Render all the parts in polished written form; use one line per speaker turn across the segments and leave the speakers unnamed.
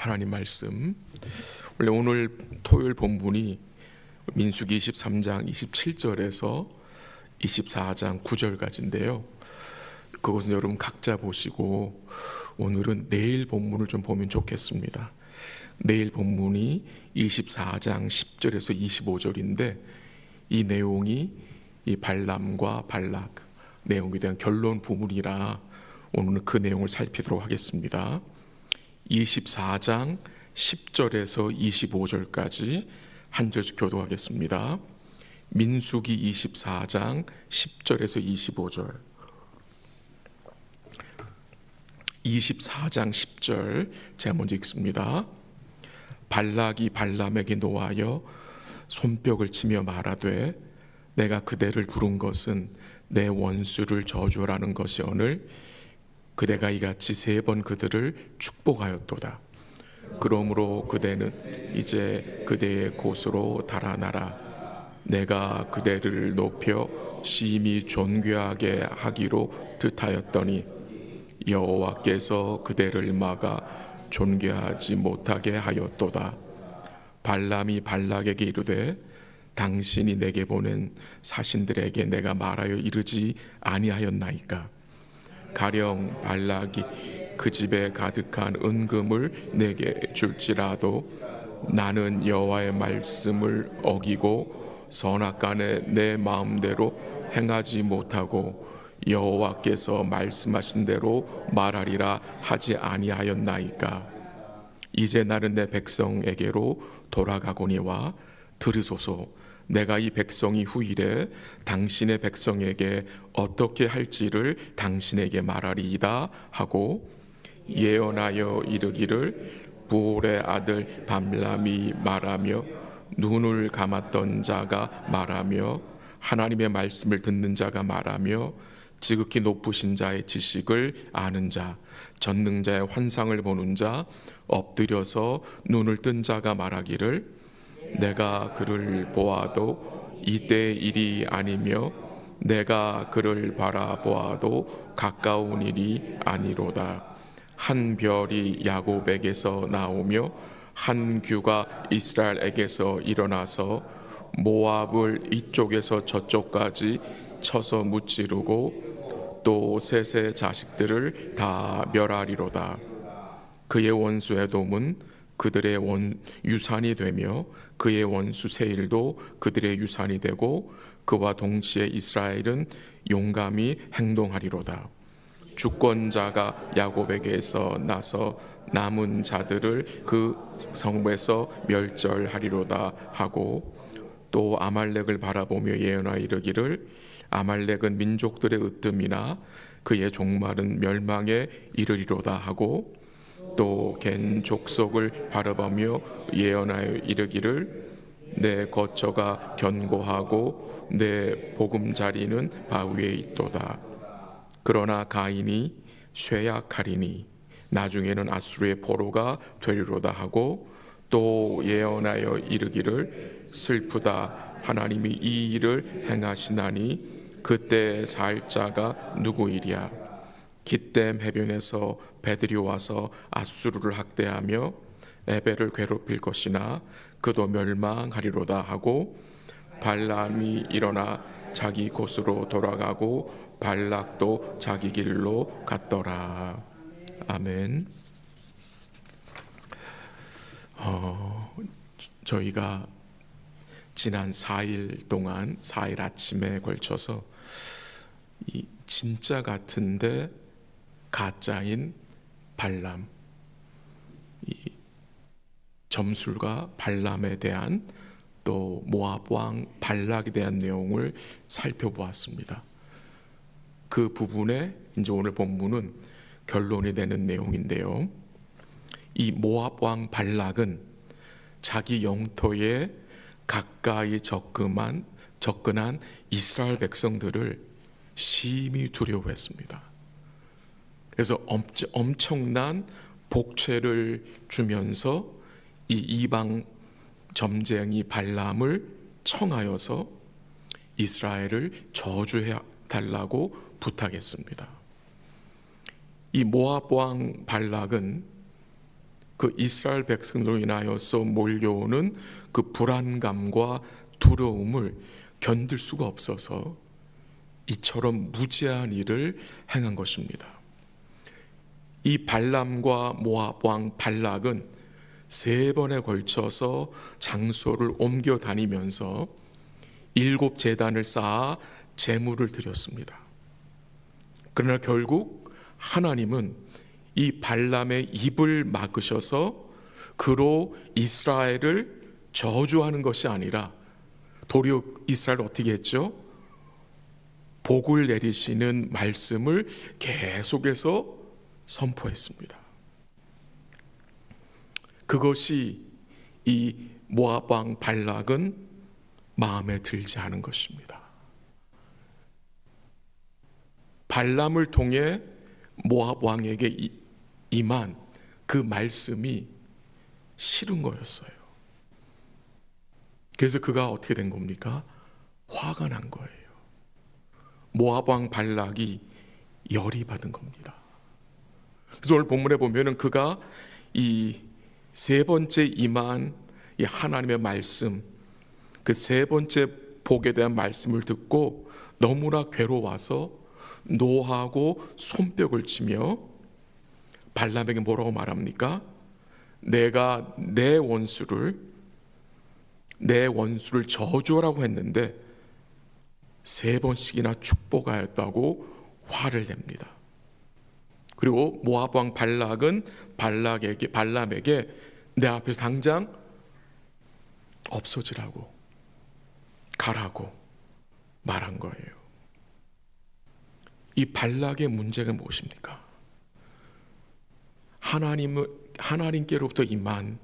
하나님 말씀, 원래 오늘 토요일 본문이 민수기 23장 27절에서 24장 9절까지인데요. 그것은 여러분 각자 보시고 오늘은 내일 본문을 좀 보면 좋겠습니다. 내일 본문이 24장 10절에서 25절인데 이 내용이 이 발람과 발락 내용에 대한 결론 부분이라 오늘은 그 내용을 살피도록 하겠습니다. 24장 10절에서 25절까지 한 절씩 교도하겠습니다. 민수기 24장 10절에서 25절. 24장 10절 제가 먼저 읽습니다. 발락이 발람에게 노하여 손뼉을 치며 말하되 내가 그대를 부른 것은 내 원수를 저주하라는 것이오늘 그대가 이같이 3번 그들을 축복하였도다. 그러므로 그대는 이제 그대의 곳으로 달아나라. 내가 그대를 높여 심히 존귀하게 하기로 뜻하였더니 여호와께서 그대를 막아 존귀하지 못하게 하였도다. 발람이 발락에게 이르되 당신이 내게 보낸 사신들에게 내가 말하여 이르지 아니하였나이까. 가령 발락이 그 집에 가득한 은금을 내게 줄지라도 나는 여호와의 말씀을 어기고 선악간에 내 마음대로 행하지 못하고 여호와께서 말씀하신 대로 말하리라 하지 아니하였나이까. 이제 나는 내 백성에게로 돌아가거니와 들으소서. 내가 이 백성이 후일에 당신의 백성에게 어떻게 할지를 당신에게 말하리이다 하고 예언하여 이르기를 부올의 아들 밤람이 말하며 눈을 감았던 자가 말하며 하나님의 말씀을 듣는 자가 말하며 지극히 높으신 자의 지식을 아는 자 전능자의 환상을 보는 자 엎드려서 눈을 뜬 자가 말하기를 내가 그를 보아도 이때의 일이 아니며 내가 그를 바라보아도 가까운 일이 아니로다. 한 별이 야곱에게서 나오며 한 규가 이스라엘에게서 일어나서 모압을 이쪽에서 저쪽까지 쳐서 무찌르고 또 셋의 자식들을 다 멸하리로다. 그의 원수 에돔은 그들의 유산이 되며 그의 원수 세일도 그들의 유산이 되고 그와 동시에 이스라엘은 용감히 행동하리로다. 주권자가 야곱에게서 나서 남은 자들을 그 성읍에서 멸절하리로다 하고 또 아말렉을 바라보며 예언하여 이르기를 아말렉은 민족들의 으뜸이나 그의 종말은 멸망에 이르리로다 하고 또 갠 족속을 바라보며 예언하여 이르기를 내 거처가 견고하고 내 보금자리는 바위에 있도다. 그러나 가인이 쇠약하리니 나중에는 아수르의 포로가 되리로다 하고 또 예언하여 이르기를 슬프다. 하나님이 이 일을 행하시나니 그때 살 자가 누구이랴. 깃댐 해변에서 배들이 와서 아수르를 학대하며 에벨을 괴롭힐 것이나 그도 멸망하리로다 하고 발람이 일어나 자기 곳으로 돌아가고 발락도 자기 길로 갔더라. 아멘. 저희가 지난 4일 동안 4일 아침에 걸쳐서 이 진짜 같은데 가짜인 발람, 이 점술가 발람에 대한 또 모압 왕 발락에 대한 내용을 살펴보았습니다. 그 부분에 이제 오늘 본문은 결론이 되는 내용인데요. 이 모압 왕 발락은 자기 영토에 가까이 접근한 이스라엘 백성들을 심히 두려워했습니다. 그래서 엄청난 복채를 주면서 이 이방 점쟁이 발람을 청하여서 이스라엘을 저주해 달라고 부탁했습니다. 이 모압 왕 발락은 그 이스라엘 백성으로 인하여서 몰려오는 그 불안감과 두려움을 견딜 수가 없어서 이처럼 무지한 일을 행한 것입니다. 이 발람과 모압 왕 발락은 3번에 걸쳐서 장소를 옮겨 다니면서 7 제단을 쌓아 제물을 드렸습니다. 그러나 결국 하나님은 이 발람의 입을 막으셔서 그로 이스라엘을 저주하는 것이 아니라 도리어 이스라엘을 어떻게 했죠? 복을 내리시는 말씀을 계속해서 선포했습니다. 그것이 이 모압 왕 발락은 마음에 들지 않은 것입니다. 발람을 통해 모압 왕에게 임한 그 말씀이 싫은 거였어요. 그래서 그가 어떻게 된 겁니까? 화가 난 거예요. 모압 왕 발락이 열이 받은 겁니다. 그래서 오늘 본문에 보면은 그가 이 3번째 임한 이 하나님의 말씀, 그 3번째 복에 대한 말씀을 듣고 너무나 괴로워서 노하고 손뼉을 치며 발람에게 뭐라고 말합니까? 내가 내 원수를 저주하라고 했는데 3번씩이나 축복하였다고 화를 냅니다. 그리고 모압 왕 발락은 발람에게 내 앞에서 당장 없어지라고 가라고 말한 거예요. 이 발락의 문제가 무엇입니까? 하나님께로부터 임한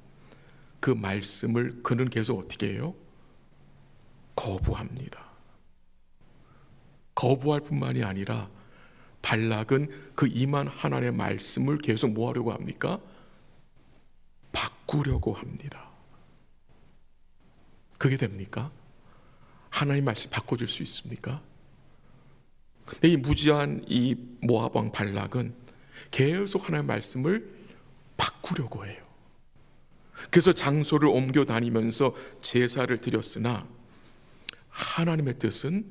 그 말씀을 그는 계속 어떻게 해요? 거부합니다. 거부할 뿐만이 아니라 발락은 그 임한 하나님의 말씀을 계속 뭐 하려고 합니까? 바꾸려고 합니다. 그게 됩니까? 하나님 말씀 바꿔줄 수 있습니까? 이 무지한 이 모압 왕 발락은 계속 하나님의 말씀을 바꾸려고 해요. 그래서 장소를 옮겨 다니면서 제사를 드렸으나 하나님의 뜻은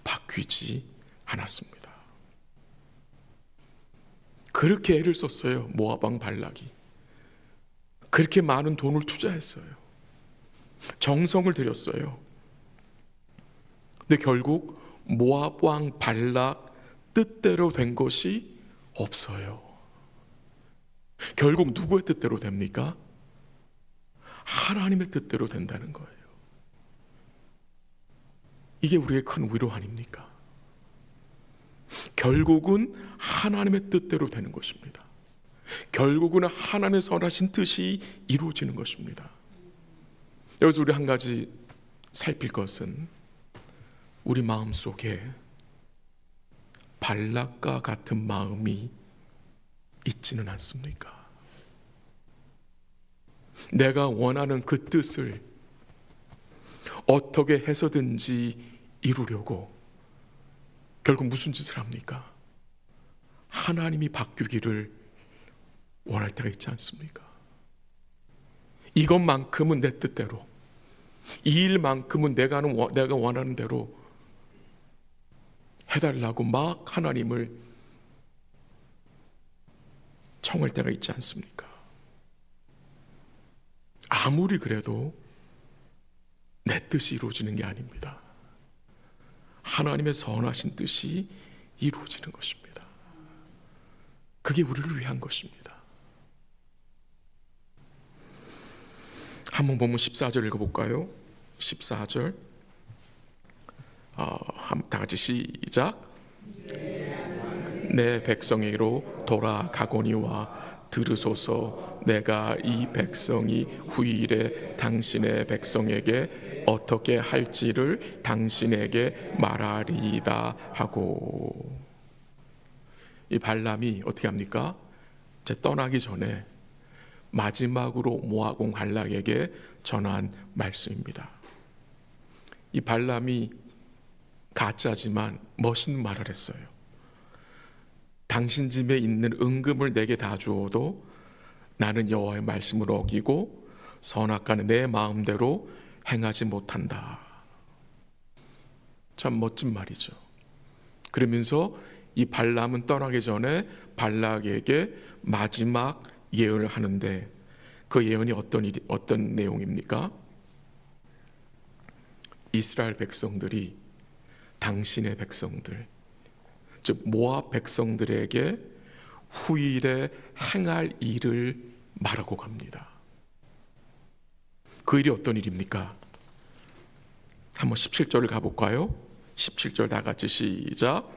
바뀌지 않았습니다. 그렇게 애를 썼어요. 모압 왕 발락이. 그렇게 많은 돈을 투자했어요. 정성을 들였어요. 근데 결국 모압 왕 발락 뜻대로 된 것이 없어요. 결국 누구의 뜻대로 됩니까? 하나님의 뜻대로 된다는 거예요. 이게 우리의 큰 위로 아닙니까? 결국은 하나님의 뜻대로 되는 것입니다. 결국은 하나님의 선하신 뜻이 이루어지는 것입니다. 여기서 우리 한 가지 살필 것은 우리 마음속에 발락과 같은 마음이 있지는 않습니까? 내가 원하는 그 뜻을 어떻게 해서든지 이루려고 결국 무슨 짓을 합니까? 하나님이 바뀌기를 원할 때가 있지 않습니까? 이것만큼은 내 뜻대로, 이 일만큼은 내가 원하는 대로 해달라고 막 하나님을 청할 때가 있지 않습니까? 아무리 그래도 내 뜻이 이루어지는 게 아닙니다. 하나님의 선하신 뜻이 이루어지는 것입니다. 그게 우리를 위한 것입니다. 한번 보면 14절 읽어볼까요? 14절 다 같이 시작. 내 백성에게로 돌아가거니와 들으소서. 내가 이 백성이 후일에 당신의 백성에게 어떻게 할지를 당신에게 말하리이다 하고. 이 발람이 어떻게 합니까? 이제 떠나기 전에 마지막으로 모압 왕 발락에게 전한 말씀입니다. 이 발람이 가짜지만 멋있는 말을 했어요. 당신 집에 있는 은금을 내게 다 주어도 나는 여호와의 말씀을 어기고 선악과는 내 마음대로 행하지 못한다. 참 멋진 말이죠. 그러면서 이 발람은 떠나기 전에 발락에게 마지막 예언을 하는데 그 예언이 어떤 내용입니까? 이스라엘 백성들이 당신의 백성들, 즉 모압 백성들에게 후일에 행할 일을 말하고 갑니다. 그 일이 어떤 일입니까? 한번 17절을 가볼까요? 17절 다 같이 시작.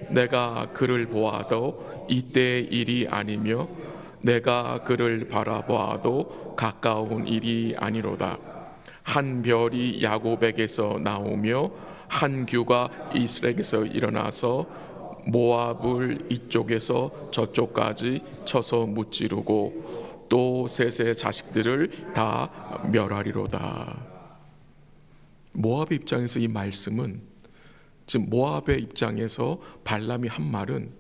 내가 그를 보아도 이때의 일이 아니며 내가 그를 바라보아도 가까운 일이 아니로다. 한 별이 야곱에게서 나오며 한 규가 이스라엘에게서 일어나서 모압을 이쪽에서 저쪽까지 쳐서 무찌르고 또 셋의 자식들을 다 멸하리로다. 모압의 입장에서 이 말씀은, 지금 모압의 입장에서 발람이 한 말은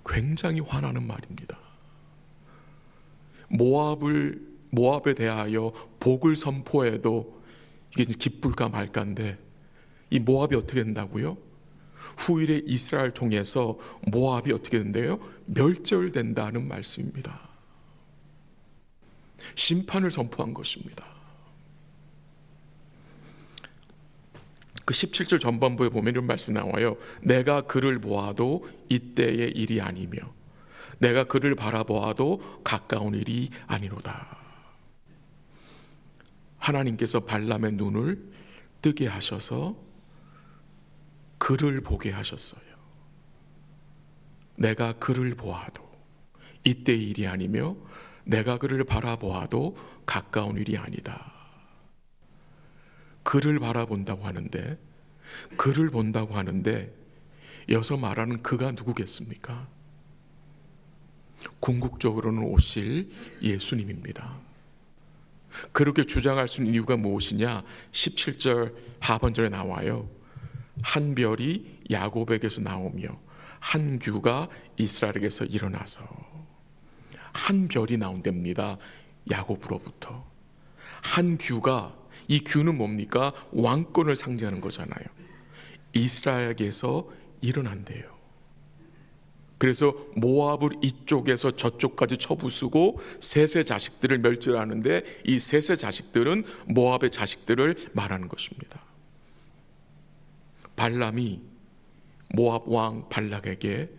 굉장히 화나는 말입니다. 모압에 대하여 복을 선포해도 이게 기쁠까 말까인데 이 모압이 어떻게 된다고요? 후일에 이스라엘 통해서 모압이 어떻게 된대요? 멸절된다는 말씀입니다. 심판을 선포한 것입니다. 그 17절 전반부에 보면 이런 말씀이 나와요. 내가 그를 보아도 이때의 일이 아니며 내가 그를 바라보아도 가까운 일이 아니로다. 하나님께서 발람의 눈을 뜨게 하셔서 그를 보게 하셨어요. 내가 그를 보아도 이때의 일이 아니며 내가 그를 바라보아도 가까운 일이 아니다. 그를 바라본다고 하는데, 그를 본다고 하는데 여기서 말하는 그가 누구겠습니까? 궁극적으로는 오실 예수님입니다. 그렇게 주장할 수 있는 이유가 무엇이냐? 17절 하반절에 나와요. 한 별이 야곱에게서 나오며 한 규가 이스라엘에게서 일어나서. 한 별이 나온답니다. 야곱으로부터. 한 규가, 이 규는 뭡니까? 왕권을 상징하는 거잖아요. 이스라엘에게서 일어난대요. 그래서 모압을 이쪽에서 저쪽까지 쳐부수고 셋의 자식들을 멸절하는데 이 셋의 자식들은 모압의 자식들을 말하는 것입니다. 발람이 모압 왕 발락에게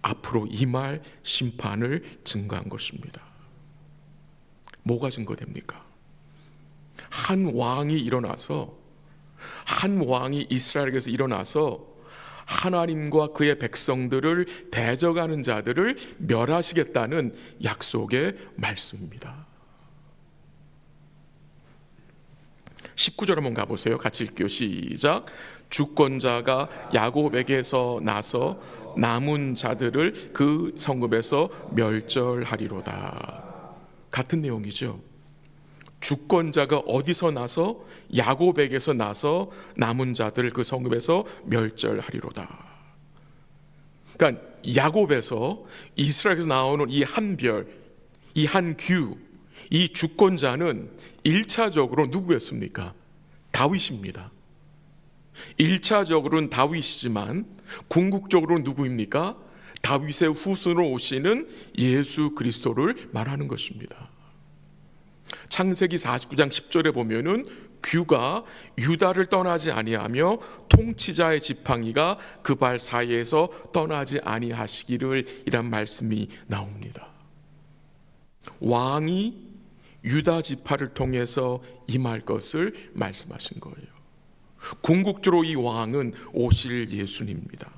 앞으로 임할 심판을 증거한 것입니다. 뭐가 증거됩니까? 한 왕이 일어나서, 한 왕이 이스라엘에게서 일어나서 하나님과 그의 백성들을 대적하는 자들을 멸하시겠다는 약속의 말씀입니다. 19절 한번 가보세요. 같이 읽게요. 시작. 주권자가 야곱에게서 나서 남은 자들을 그 성읍에서 멸절하리로다. 같은 내용이죠. 주권자가 어디서 나서? 야곱에게서 나서 남은 자들을 그 성읍에서 멸절하리로다. 그러니까 야곱에서, 이스라엘에서 나오는 이 한 별, 이 한 규, 이 주권자는 1차적으로 누구였습니까? 다윗입니다. 1차적으로는 다윗이지만 궁극적으로는 누구입니까? 다윗의 후손으로 오시는 예수 그리스도를 말하는 것입니다. 창세기 49장 10절에 보면은 규가 유다를 떠나지 아니하며 통치자의 지팡이가 그 발 사이에서 떠나지 아니하시기를 이란 말씀이 나옵니다. 왕이 유다 지파를 통해서 임할 것을 말씀하신 거예요. 궁극적으로 이 왕은 오실 예수님입니다.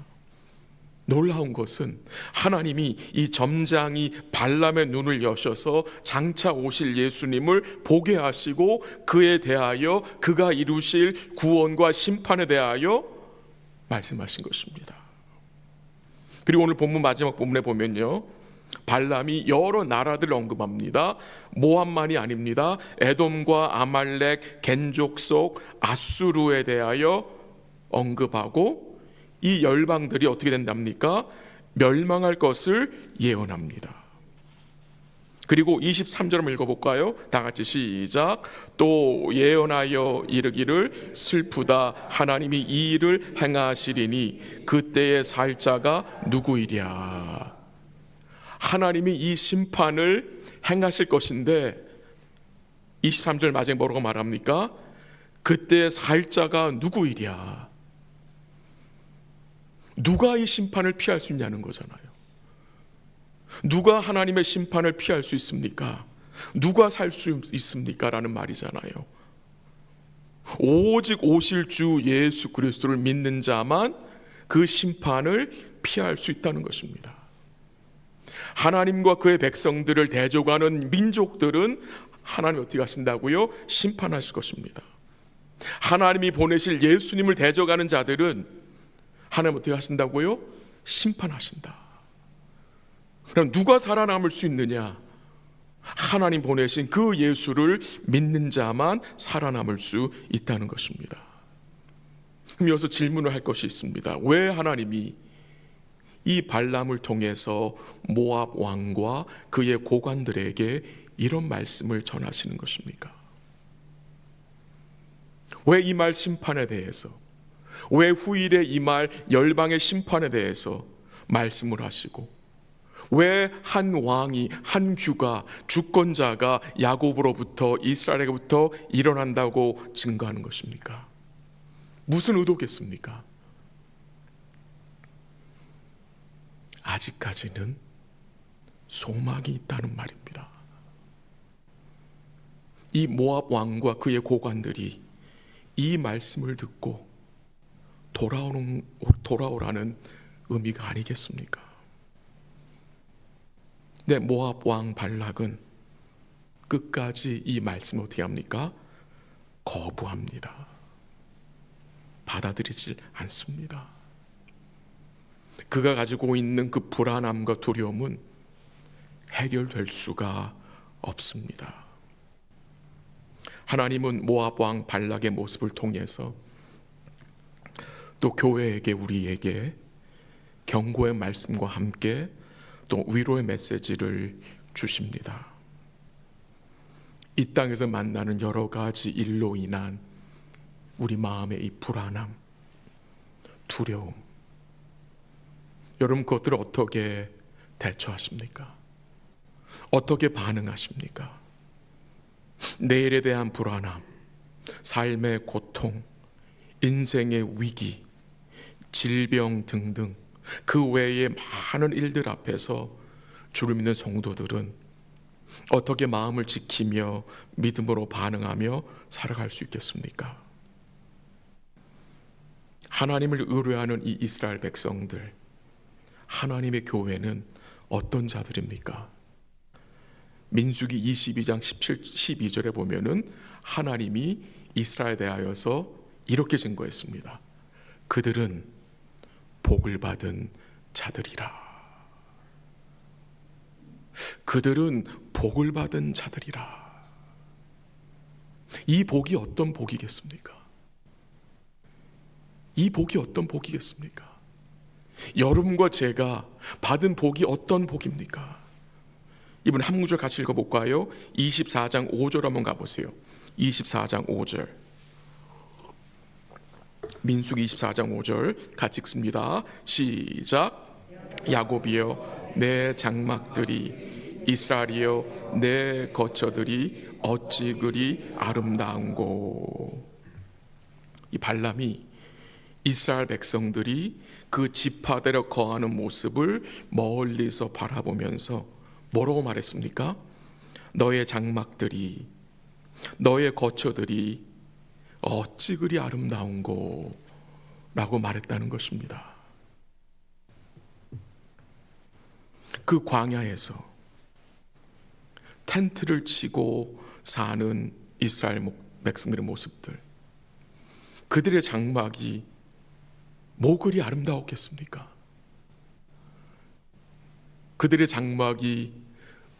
놀라운 것은 하나님이 이 점장이 발람의 눈을 여셔서 장차 오실 예수님을 보게 하시고 그에 대하여 그가 이루실 구원과 심판에 대하여 말씀하신 것입니다. 그리고 오늘 본문 마지막 본문에 보면요, 발람이 여러 나라들을 언급합니다. 모압만이 아닙니다. 에돔과 아말렉, 겐족속, 아수르에 대하여 언급하고 이 열방들이 어떻게 된답니까? 멸망할 것을 예언합니다. 그리고 23절 한번 읽어볼까요? 다 같이 시작. 또 예언하여 이르기를 슬프다 하나님이 이 일을 행하시리니 그때의 살 자가 누구이랴. 하나님이 이 심판을 행하실 것인데 23절 마지막에 뭐라고 말합니까? 그때의 살 자가 누구이랴. 누가 이 심판을 피할 수 있냐는 거잖아요. 누가 하나님의 심판을 피할 수 있습니까? 누가 살 수 있습니까? 라는 말이잖아요. 오직 오실 주 예수 그리스도를 믿는 자만 그 심판을 피할 수 있다는 것입니다. 하나님과 그의 백성들을 대적하는 민족들은 하나님이 어떻게 하신다고요? 심판하실 것입니다. 하나님이 보내실 예수님을 대적하는 자들은 하나님 어떻게 하신다고요? 심판하신다. 그럼 누가 살아남을 수 있느냐? 하나님 보내신 그 예수를 믿는 자만 살아남을 수 있다는 것입니다. 그럼 여기서 질문을 할 것이 있습니다. 왜 하나님이 이 발람을 통해서 모압 왕과 그의 고관들에게 이런 말씀을 전하시는 것입니까? 왜 이 말 심판에 대해서, 왜 후일에 이 말 열방의 심판에 대해서 말씀을 하시고, 왜 한 왕이, 한 규가, 주권자가 야곱으로부터, 이스라엘에게부터 일어난다고 증거하는 것입니까? 무슨 의도겠습니까? 아직까지는 소망이 있다는 말입니다. 이 모압 왕과 그의 고관들이 이 말씀을 듣고 돌아오라는 의미가 아니겠습니까? 네, 모압 왕 발락은 끝까지 이 말씀을 어떻게 합니까? 거부합니다. 받아들이질 않습니다. 그가 가지고 있는 그 불안함과 두려움은 해결될 수가 없습니다. 하나님은 모압 왕 발락의 모습을 통해서 또 교회에게, 우리에게 경고의 말씀과 함께 또 위로의 메시지를 주십니다. 이 땅에서 만나는 여러 가지 일로 인한 우리 마음의 이 불안함, 두려움, 여러분 그것들을 어떻게 대처하십니까? 어떻게 반응하십니까? 내일에 대한 불안함, 삶의 고통, 인생의 위기, 질병 등등 그 외의 많은 일들 앞에서 주를 믿는 성도들은 어떻게 마음을 지키며 믿음으로 반응하며 살아갈 수 있겠습니까? 하나님을 의뢰하는 이 이스라엘 백성들, 하나님의 교회는 어떤 자들입니까? 민수기 22장 17, 12절에 보면은 하나님이 이스라엘에 대하여서 이렇게 증거했습니다. 그들은 복을 받은 자들이라. 그들은 복을 받은 자들이라. 이 복이 어떤 복이겠습니까? 이 복이 어떤 복이겠습니까? 여러분과 제가 받은 복이 어떤 복입니까? 이번 한 구절 같이 읽어볼까요? 24장 5절 한번 가보세요. 24장 5절, 민수기 24장 5절 같이 읽습니다. 시작. 야곱이여 내 장막들이, 이스라엘이여 내 거처들이 어찌 그리 아름다운고. 이 발람이 이스라엘 백성들이 그 지파대로 거하는 모습을 멀리서 바라보면서 뭐라고 말했습니까? 너의 장막들이, 너의 거처들이 어찌 그리 아름다운고 라고 말했다는 것입니다. 그 광야에서 텐트를 치고 사는 이스라엘 백성들의 모습들, 그들의 장막이 뭐 그리 아름다웠겠습니까? 그들의 장막이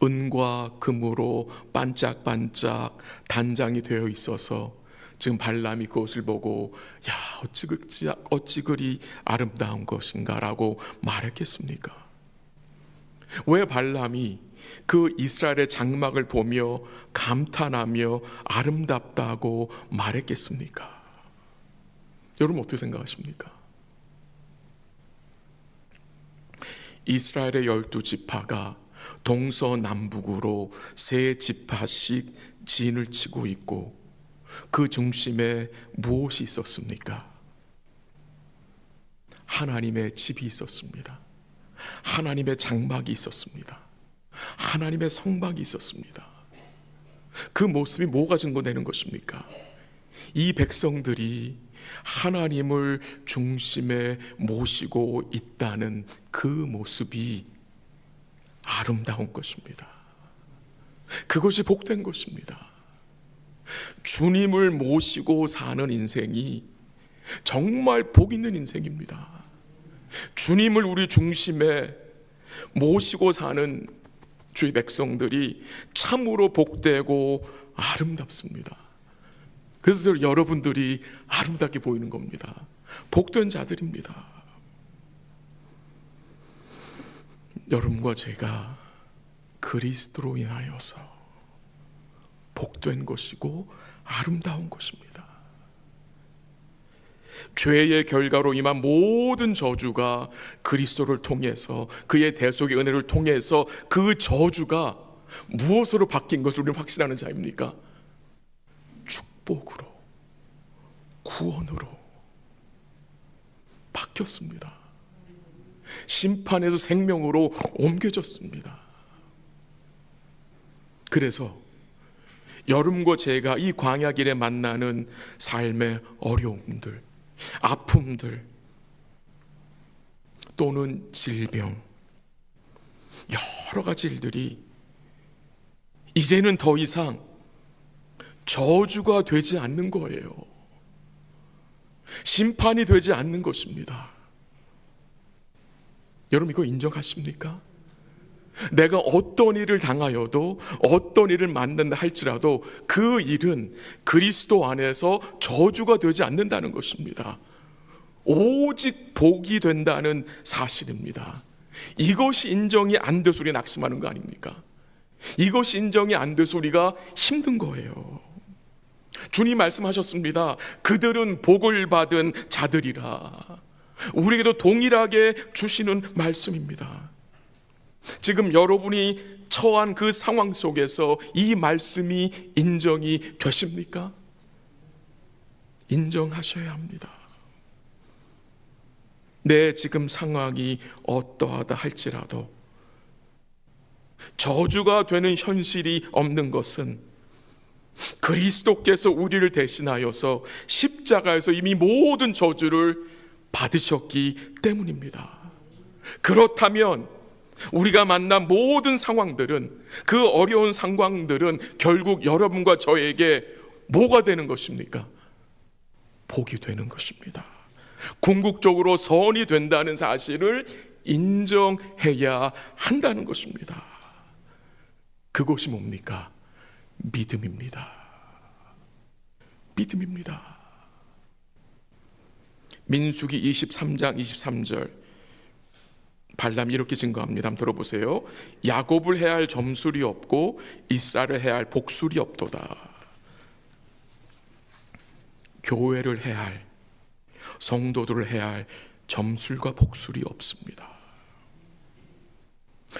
은과 금으로 반짝반짝 단장이 되어 있어서 지금 발람이 그것을 보고 야 어찌 그리 아름다운 것인가 라고 말했겠습니까? 왜 발람이 그 이스라엘의 장막을 보며 감탄하며 아름답다고 말했겠습니까? 여러분 어떻게 생각하십니까? 이스라엘의 12지파가 동서남북으로 3지파씩 진을 치고 있고 그 중심에 무엇이 있었습니까? 하나님의 집이 있었습니다. 하나님의 장막이 있었습니다. 하나님의 성막이 있었습니다. 그 모습이 뭐가 증거되는 것입니까? 이 백성들이 하나님을 중심에 모시고 있다는 그 모습이 아름다운 것입니다. 그것이 복된 것입니다. 주님을 모시고 사는 인생이 정말 복 있는 인생입니다. 주님을 우리 중심에 모시고 사는 주의 백성들이 참으로 복되고 아름답습니다. 그래서 여러분들이 아름답게 보이는 겁니다. 복된 자들입니다. 여러분과 제가 그리스도로 인하여서 복된 것이고 아름다운 것입니다. 죄의 결과로 임한 모든 저주가 그리스도를 통해서 그의 대속의 은혜를 통해서 그 저주가 무엇으로 바뀐 것을 우리는 확신하는 자입니까? 축복으로, 구원으로 바뀌었습니다. 심판에서 생명으로 옮겨졌습니다. 그래서 여러분과 제가 이 광야길에 만나는 삶의 어려움들, 아픔들 또는 질병, 여러 가지 일들이 이제는 더 이상 저주가 되지 않는 거예요. 심판이 되지 않는 것입니다. 여러분 이거 인정하십니까? 내가 어떤 일을 당하여도 어떤 일을 만난다 할지라도 그 일은 그리스도 안에서 저주가 되지 않는다는 것입니다. 오직 복이 된다는 사실입니다. 이것이 인정이 안 돼서 우리 낙심하는 거 아닙니까? 이것이 인정이 안 돼서 우리가 힘든 거예요. 주님 말씀하셨습니다. 그들은 복을 받은 자들이라. 우리에게도 동일하게 주시는 말씀입니다. 지금 여러분이 처한 그 상황 속에서 이 말씀이 인정이 되십니까? 인정하셔야 합니다. 내 지금 상황이 어떠하다 할지라도 저주가 되는 현실이 없는 것은 그리스도께서 우리를 대신하여서 십자가에서 이미 모든 저주를 받으셨기 때문입니다. 그렇다면 우리가 만난 모든 상황들은, 그 어려운 상황들은 결국 여러분과 저에게 뭐가 되는 것입니까? 복이 되는 것입니다. 궁극적으로 선이 된다는 사실을 인정해야 한다는 것입니다. 그것이 뭡니까? 믿음입니다. 믿음입니다. 민수기 23장 23절 발람이 이렇게 증거합니다. 한번 들어보세요. 야곱을 해야 할 점술이 없고 이스라엘을 해야 할 복술이 없도다. 교회를 해야 할, 성도들을 해야 할 점술과 복술이 없습니다.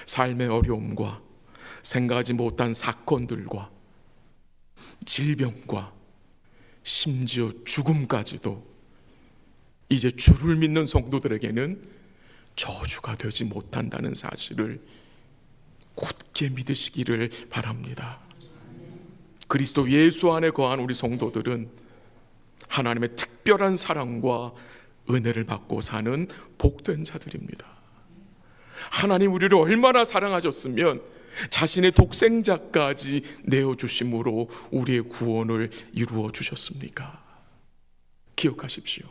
삶의 어려움과 생각하지 못한 사건들과 질병과 심지어 죽음까지도 이제 주를 믿는 성도들에게는 저주가 되지 못한다는 사실을 굳게 믿으시기를 바랍니다. 그리스도 예수 안에 거한 우리 성도들은 하나님의 특별한 사랑과 은혜를 받고 사는 복된 자들입니다. 하나님 우리를 얼마나 사랑하셨으면 자신의 독생자까지 내어주심으로 우리의 구원을 이루어 주셨습니까? 기억하십시오.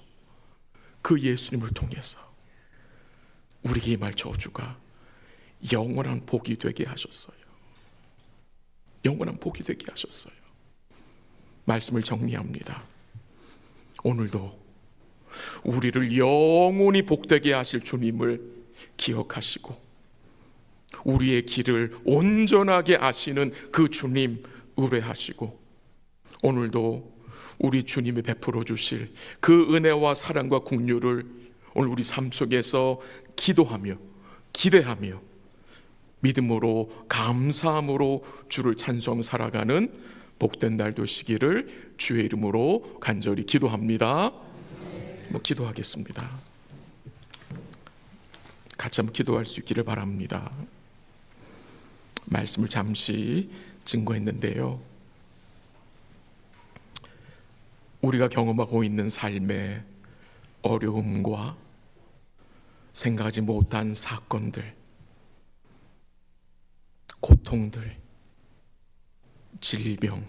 그 예수님을 통해서 우리에게 임할 저주가 영원한 복이 되게 하셨어요. 영원한 복이 되게 하셨어요. 말씀을 정리합니다. 오늘도 우리를 영원히 복되게 하실 주님을 기억하시고 우리의 길을 온전하게 아시는 그 주님 의뢰하시고, 오늘도 우리 주님이 베풀어 주실 그 은혜와 사랑과 긍휼을 오늘 우리 삶 속에서 기도하며 기대하며 믿음으로 감사함으로 주를 찬송하며 살아가는 복된 날 되시기를 주의 이름으로 간절히 기도합니다. 기도하겠습니다. 같이 한번 기도할 수 있기를 바랍니다. 말씀을 잠시 증거했는데요, 우리가 경험하고 있는 삶의 어려움과 생각하지 못한 사건들, 고통들, 질병,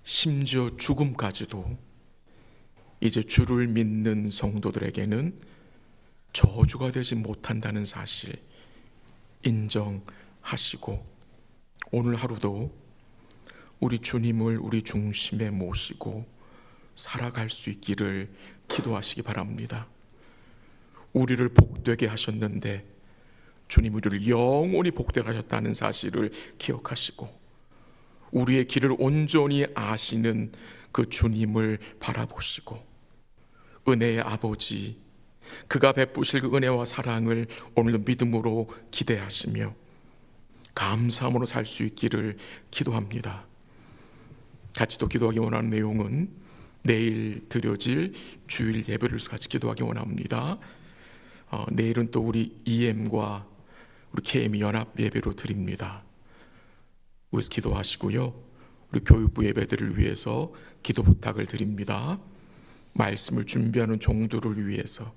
심지어 죽음까지도 이제 주를 믿는 성도들에게는 저주가 되지 못한다는 사실 인정하시고, 오늘 하루도 우리 주님을 우리 중심에 모시고 살아갈 수 있기를 기도하시기 바랍니다. 우리를 복되게 하셨는데 주님 우리를 영원히 복되게 하셨다는 사실을 기억하시고, 우리의 길을 온전히 아시는 그 주님을 바라보시고, 은혜의 아버지, 그가 베푸실 그 은혜와 사랑을 오늘도 믿음으로 기대하시며 감사함으로 살 수 있기를 기도합니다. 같이 또 기도하기 원하는 내용은 내일 드려질 주일 예배를 같이 기도하기 원합니다. 내일은 또 우리 EM과 우리 KM 연합 예배로 드립니다. 그래서 기도하시고요, 우리 교육부 예배들을 위해서 기도 부탁을 드립니다. 말씀을 준비하는 종들을 위해서,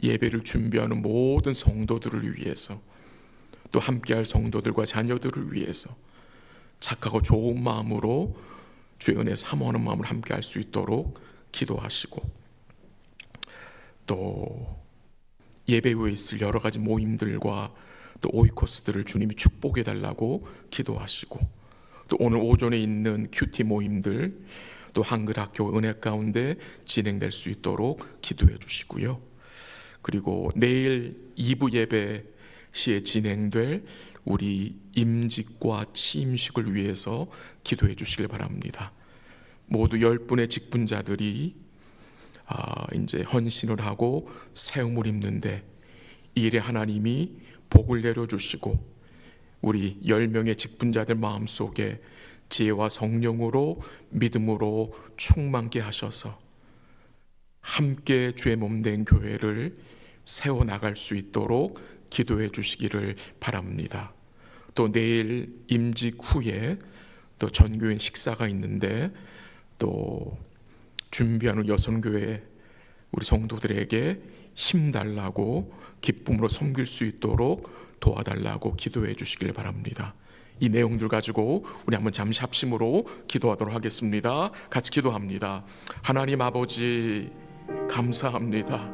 예배를 준비하는 모든 성도들을 위해서, 또 함께할 성도들과 자녀들을 위해서 착하고 좋은 마음으로 주의 은혜 사모하는 마음을 함께할 수 있도록 기도하시고, 또 예배 후에 있을 여러 가지 모임들과 또 오이코스들을 주님이 축복해 달라고 기도하시고, 또 오늘 오전에 있는 큐티 모임들, 또 한글학교 은혜 가운데 진행될 수 있도록 기도해 주시고요. 그리고 내일 2부 예배 시에 진행될 우리 임직과 취임식을 위해서 기도해 주시길 바랍니다. 모두 10분의 직분자들이 이제 헌신을 하고 세움을 입는데, 이 일에 하나님이 복을 내려주시고 우리 10명의 직분자들 마음속에 지혜와 성령으로 믿음으로 충만케 하셔서 함께 주의 몸된 교회를 세워나갈 수 있도록 기도해 주시기를 바랍니다. 또 내일 임직 후에 또 전교인 식사가 있는데, 또 준비하는 여선교회 우리 성도들에게 힘 달라고 기쁨으로 섬길 수 있도록 도와달라고 기도해 주시길 바랍니다. 이 내용들 가지고 우리 한번 잠시 합심으로 기도하도록 하겠습니다. 같이 기도합니다. 하나님 아버지, 감사합니다.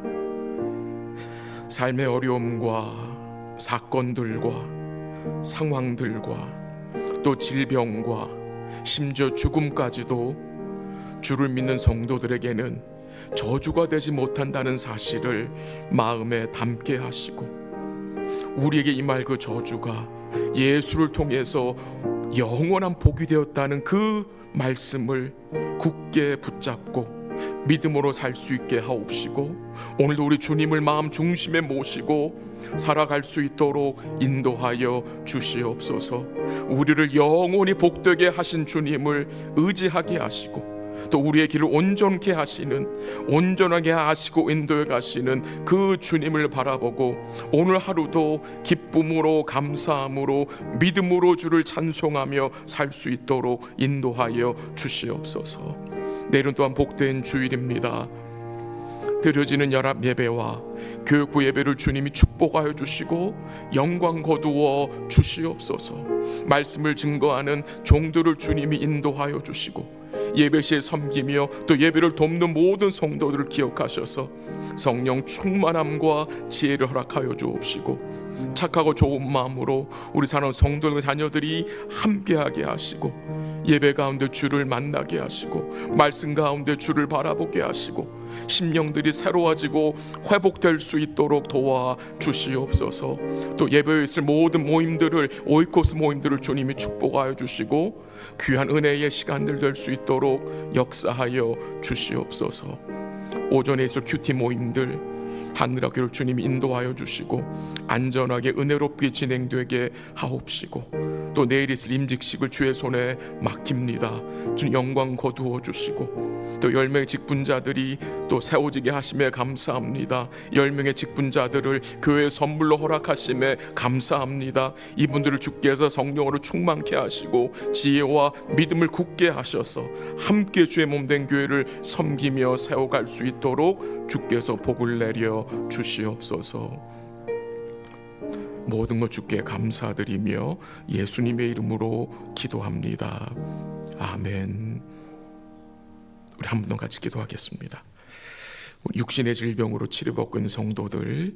삶의 어려움과 사건들과 상황들과 또 질병과 심지어 죽음까지도 주를 믿는 성도들에게는 저주가 되지 못한다는 사실을 마음에 담게 하시고, 우리에게 임할 그 저주가 예수를 통해서 영원한 복이 되었다는 그 말씀을 굳게 붙잡고 믿음으로 살 수 있게 하옵시고, 오늘도 우리 주님을 마음 중심에 모시고 살아갈 수 있도록 인도하여 주시옵소서. 우리를 영원히 복되게 하신 주님을 의지하게 하시고, 또 우리의 길을 온전케 하시는, 온전하게 하시고 인도해 가시는 그 주님을 바라보고 오늘 하루도 기쁨으로 감사함으로 믿음으로 주를 찬송하며 살 수 있도록 인도하여 주시옵소서. 내일은 또한 복된 주일입니다. 드려지는 연합 예배와 교육부 예배를 주님이 축복하여 주시고 영광 거두어 주시옵소서. 말씀을 증거하는 종들을 주님이 인도하여 주시고, 예배 시에 섬기며 또 예배를 돕는 모든 성도들을 기억하셔서 성령 충만함과 지혜를 허락하여 주옵시고, 착하고 좋은 마음으로 우리 사랑하는 성도들과 자녀들이 함께하게 하시고, 예배 가운데 주를 만나게 하시고, 말씀 가운데 주를 바라보게 하시고, 심령들이 새로워지고 회복될 수 있도록 도와 주시옵소서. 또 예배에 있을 모든 모임들을, 오이코스 모임들을 주님이 축복하여 주시고 귀한 은혜의 시간들 될 수 있도록 역사하여 주시옵소서. 오전에 있을 큐티 모임들 하늘학교를 주님이 인도하여 주시고 안전하게 은혜롭게 진행되게 하옵시고, 또 내일 있을 임직식을 주의 손에 맡깁니다. 주님 영광 거두어 주시고, 또 10명의 직분자들이 또 세워지게 하심에 감사합니다. 10명의 직분자들을 교회의 선물로 허락하심에 감사합니다. 이분들을 주께서 성령으로 충만케 하시고 지혜와 믿음을 굳게 하셔서 함께 주의 몸된 교회를 섬기며 세워갈 수 있도록 주께서 복을 내려 주시옵소서. 모든 것 주께 감사드리며 예수님의 이름으로 기도합니다. 아멘. 우리 한 번 더 같이 기도하겠습니다. 육신의 질병으로 치료받고 있는 성도들,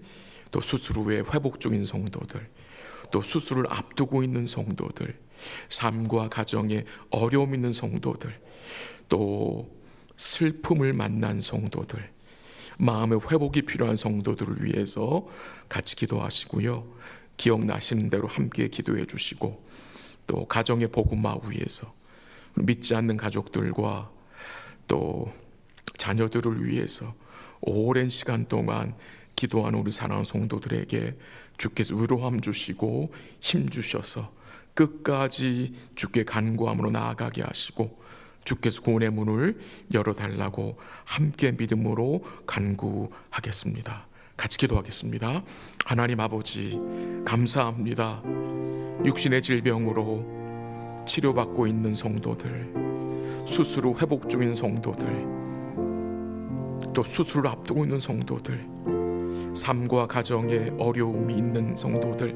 또 수술 후에 회복 중인 성도들, 또 수술을 앞두고 있는 성도들, 삶과 가정에 어려움 있는 성도들, 또 슬픔을 만난 성도들, 마음의 회복이 필요한 성도들을 위해서 같이 기도하시고요. 기억나시는 대로 함께 기도해 주시고, 또 가정의 복음화 위해서 믿지 않는 가족들과 또 자녀들을 위해서 오랜 시간 동안 기도하는 우리 사랑하는 성도들에게 주께서 위로함 주시고 힘 주셔서 끝까지 주께 간구함으로 나아가게 하시고, 주께서 구원의 문을 열어달라고 함께 믿음으로 간구하겠습니다. 같이 기도하겠습니다. 하나님 아버지, 감사합니다. 육신의 질병으로 치료받고 있는 성도들, 수술 후 회복 중인 성도들, 또 수술을 앞두고 있는 성도들, 삶과 가정에 어려움이 있는 성도들,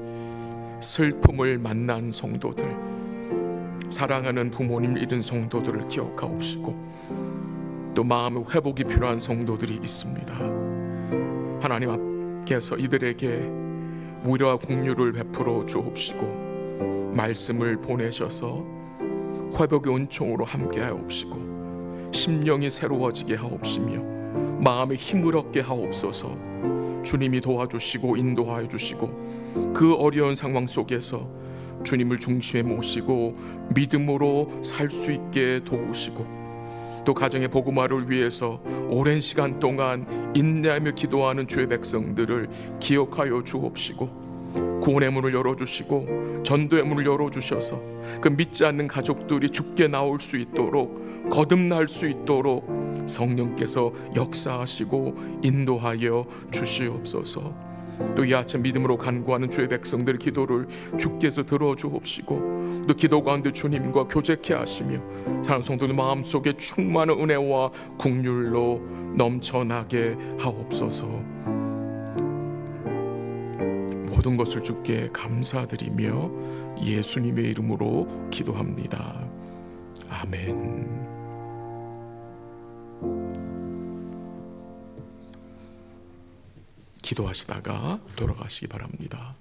슬픔을 만난 성도들, 사랑하는 부모님을 잃은 성도들을 기억하옵시고, 또 마음의 회복이 필요한 성도들이 있습니다. 하나님 앞에서 이들에게 위로와 긍휼을 베풀어 주옵시고, 말씀을 보내셔서 회복의 은총으로 함께 하옵시고, 심령이 새로워지게 하옵시며 마음에 힘을 얻게 하옵소서. 주님이 도와주시고 인도하여 주시고, 그 어려운 상황 속에서 주님을 중심에 모시고 믿음으로 살 수 있게 도우시고, 또 가정의 복음화를 위해서 오랜 시간 동안 인내하며 기도하는 주의 백성들을 기억하여 주옵시고, 구원의 문을 열어주시고 전도의 문을 열어주셔서 그 믿지 않는 가족들이 주께 나올 수 있도록, 거듭날 수 있도록 성령께서 역사하시고 인도하여 주시옵소서. 또 이 아침 믿음으로 간구하는 주의 백성들의 기도를 주께서 들어주옵시고, 또 기도 가운데 주님과 교제케 하시며 사랑하는 성도들 마음속에 충만한 은혜와 긍휼로 넘쳐나게 하옵소서. 모든 것을 주께 감사드리며 예수님의 이름으로 기도합니다. 아멘. 기도하시다가 돌아가시기 바랍니다.